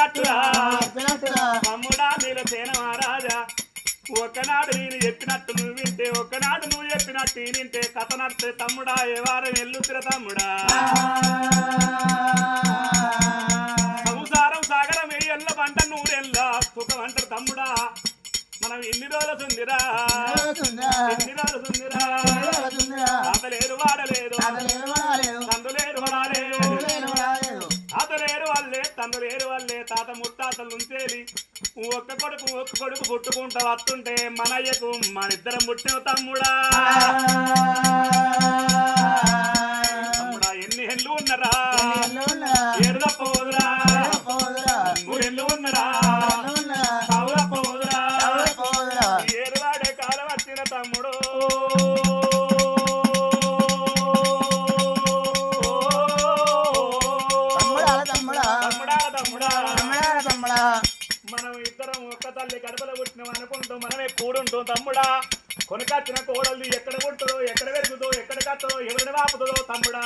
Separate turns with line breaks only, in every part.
చెప్పినట్టురా తమ్ముడా నీల సేన మహారాజా ఒకనాడు నేను చెప్పినట్టు నువ్వు వింటే ఒకనాడు నువ్వు చెప్పినట్టు వింటే కథ నడితే తమ్ముడా ఏ వారం ఎల్లుతిర తమ్ముడా సంసారం సాగరం ఎల్ల పంట నూరెల్ల సుఖం అంటారు తమ్ముడా మనం ఎన్ని రోజులు సుందిరా ఎన్ని రోజులు సుందిరా అతలేరు వాడలేదు తండ్రులేరు వాడలేదు అతలేరు వల్లే తండ్రులేరు వల్లే తాత ముత్తాతలు ఉంచేది ఒక్క కొడుకు పుట్టుకుంటా వస్తుంటే మనయ్యకు మనిద్దరం పుట్టిన తమ్ముడా తమ్ముడా ఎన్ని హెల్లు ఉన్నరా ఏడు తప్పవుదురా మూడు హెల్లు ఉన్నరా సావు తప్పవుదురా ఏడు వాడే కాలం వచ్చిన తమ్ముడు మనం ఇద్దరం ఒక్క తల్లి కడపలో పుట్టినాం అనుకుంటూ మనమే కూడుంటాం తమ్ముడా కొనకచ్చిన కోడళ్ళు ఎక్కడ పుట్టదో ఎక్కడ పెరుగుతో ఎక్కడ కట్టదో ఎవరిని వాపుతుందో తమ్ముడా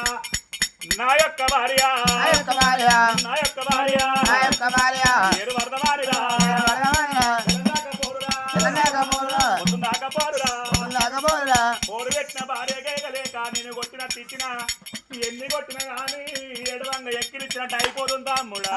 నా యొక్క భార్య నా యొక్క భార్య ఏడు వరద వారిరా పోరు పెట్టిన భార్య కేకలేక నేను కొట్టినట్టు ఇచ్చిన ఎన్ని కొట్టినా కానీ ఎడవంగా ఎక్కిరిచ్చినట్టు అయిపోతుంది తమ్ముడా